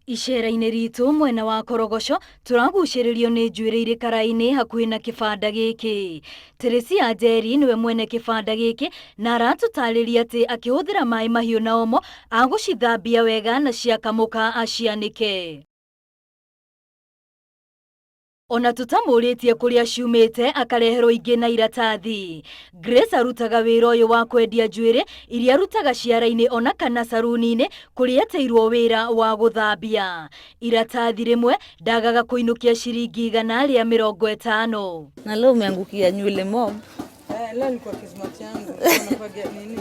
Icera-inĩ ritũ mwena wa Korogocho tũragucĩrĩrio nĩ njuĩrĩ irĩ kara-inĩ hakuhĩ na kĩbanda gĩkĩ. Teresia Njeri niwe mwene kĩbanda gĩkĩ na aratũtarĩria atĩ akĩhũthĩra maĩ mahiũ na omo agũcithambia wega na ciakamũka acianĩke. Ona tutamũrĩtie kũrĩa ciumĩte akareherwo ingĩ na iratathi. Grace arutaga wĩra ũyũ wa kwendia njuĩrĩ iria arutaga ciara-inĩ ona kana saruni-inĩ kũrĩa eteirwo wĩra wa gũthambia. Iratathi rĩmwe ndagaga kũinũkia ciringi 150. Na leo umeangukia nywele mob. Leo nilikuwa kismat yangu. Unafagia nini?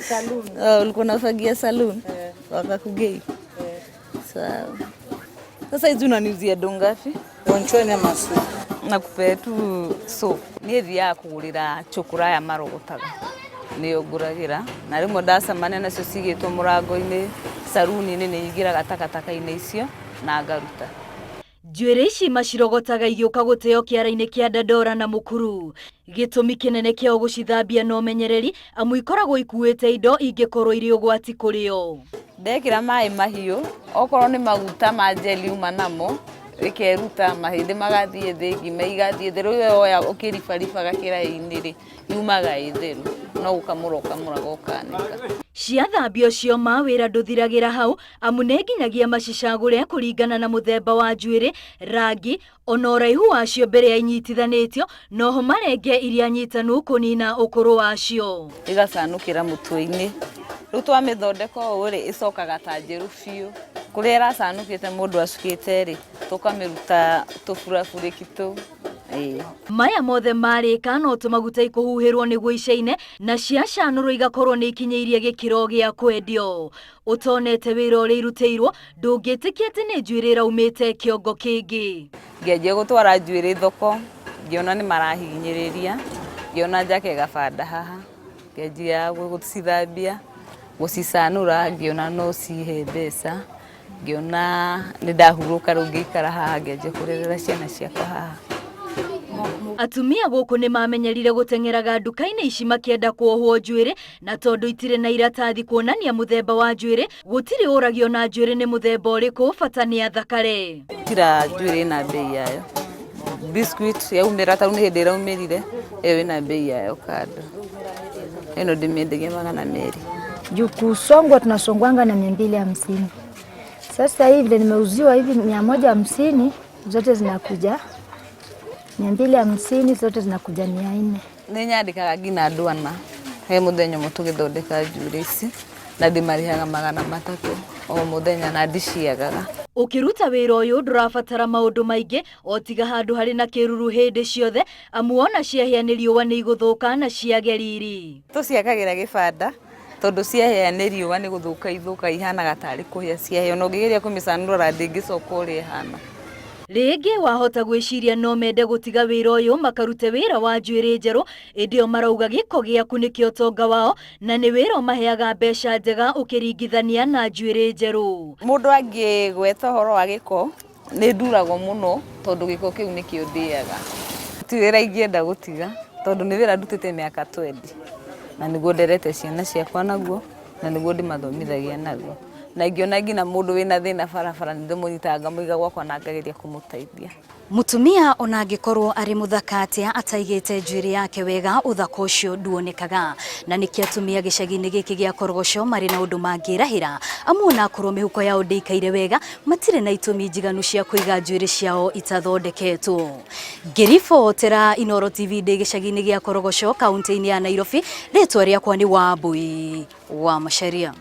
Salon. Ulikuwa unafagia salon? Wakakugei. Sawa. Sasa hizi unaniuzia dongapi? Onchwene masu. Nakupea tu soap. Niĩ thiaga kũgũrĩra chokora ya marogotaga. Nĩyo ngũragĩra. Na rĩmwe ndacemania nacio cigĩtwo mũrango-inĩ saruni-inĩ nĩ ingĩraga takataka-inĩ icio na ngaruta. Njuĩrĩ ici macirogotaga igĩũka gũteo kĩara-inĩ kĩa Dandora na Mũkuru. Gĩtũmi kĩnene kĩao gũcithambia na ũmenyereri amu ikoragwo ikuĩte indo ingĩkorwo irĩ ũgwati kũrĩ o. Ndekĩra maĩ mahiũ, okorwo nĩ maguta ma njeli uma namo, ĩkeruta mahĩndĩ magathiĩ thĩ, ngima igathiĩ thĩ, rĩu oya ũkĩribariba gakĩraĩ-inĩ rĩ, yumaga ĩ theru, no ũkamũra ũkanĩka. Ciathambio cio ma wĩra ndũthiragĩra hau amu nĩ nginyagia macicagũre kũringana na mũthemba wa njuĩrĩ, rangi ona ũraihu wacio mbere ya inyitithanĩtio, noho marenge iria nyitanu kũnina ũkũrũ wacio. Igacanũkĩra mũtwe-inĩ. Rĩu twamĩthondeka ũũ rĩ, ĩcokaga ta njerũ biũ. Kũrĩa ĩracanũkĩte mũndũ acukĩte rĩ, tũkamĩruta tũburabũrĩki tũu. Maya mothe marĩka no tũmaguta ikũhuhĩrwo nĩguo icaine na ciacanũrwo igakorwo nĩ ikinyĩirie gĩkĩro gĩa kwendio. Ũtonete wĩra ũrĩa irutĩirwo ndũngĩtĩkia atĩ nĩ njuĩrĩ ĩraumĩte kĩongo kĩngĩ. Ngĩanjia gũtwara njuĩrĩ thoko, ngĩona nĩ marahinyĩrĩria, ngĩona njake gabanda haha, ngĩanjia gũcithambia, gũcicanũra, ngĩona no cihe mbeca, ngĩona nĩ ndahurũka rĩu ngĩikara haha ngĩanjia kũrerera ciana ciakwa haha. Atumia gũkũ nĩ mamenyerire gũteng'eraga nduka-inĩ ici makĩenda kuohwo njuĩrĩ na tondũ itirĩ na iratathi kuonania mũthemba wa njuĩrĩ, gũtirĩ ũragio na njuĩrĩ nĩ mũthemba ũrĩkũ bata nĩ athakare. Tira njuĩrĩ na bei yayo. Biscuit yaumĩra tau nĩ hĩndĩ ĩraumĩrire, ĩyo ĩna bei yayo kando. Ĩno ndĩmĩendagia 200. Juu kusongwa tunasongwanga na 250. Sasa hivi vile nimeuziwa hivi 150 zote zinakuja 250 zote zinakuja 400. Nĩ nyandĩkaga nginya andũ ana he mũthenya ũmwe tũgĩthondeka njuĩrĩ ici na ndĩmarihaga 300 o mũthenya na ndiciagaga. Ũkĩruta wĩra ũyũ ndũrabatara maũndũ maingĩ o tiga handũ harĩ na kĩruru hĩndĩ ciothe amu ona ciahĩa nĩ riũa nĩ igũthũka na ciage riri. Tũciakagĩra gĩbanda tondũ ciahĩa nĩ riũa nĩ gũthũka ithũka ihanaga tarĩ kũhĩa ciahĩa, no ũngĩgeria kũmĩcanũra ndĩngĩcoka ũrĩa ihana. Rĩngĩ wahota gwĩciria no mende gũtiga wĩra ũyũ makarute wĩra wa njuĩrĩ njerũ, ĩndĩ o marauga gĩko gĩaku nĩkĩo ũtonga wao na nĩ wĩra ũmaheaga mbeca njega ũkĩringithania na njuĩrĩ njerũ. Mũndũ angĩgweta ũhoro wa gĩko nĩ nduragwo mũno tondũ gĩko kĩu nĩkĩo ndĩaga. Ti wĩra ingĩenda gũtiga tondũ nĩ wĩra ndutĩte mĩaka 20 na nĩguo nderete ciana ciakwa naguo na nĩguo ndĩmathomithagia naguo. Na ingĩona nginya mũndũ wĩna thĩna barabara nĩ ndĩmũnyitaga ngamũiga gwakwa na ngageria kũmũteithia. Mũtumia ona angĩkorwo arĩ mũthaka atĩa ataigĩte njuĩrĩ yake wega, ũthaka ũcio nduonekaga, na nĩkĩo atumia gĩcagi-inĩ gĩkĩ gĩa Korogocho marĩ na ũndũ mangĩrahĩra amu ona akorwo mĩhuko yao ndĩikaire wega matirĩ na itũmi njiganu cia kũiga njuĩrĩ ciao itathondeketwo. Ngĩribotera Inooro TV ndĩ gĩcagi-inĩ gĩa Korogocho kaunti-inĩ ya Nairobi, rĩtwa rĩakwa nĩ Wambui wa Macharia.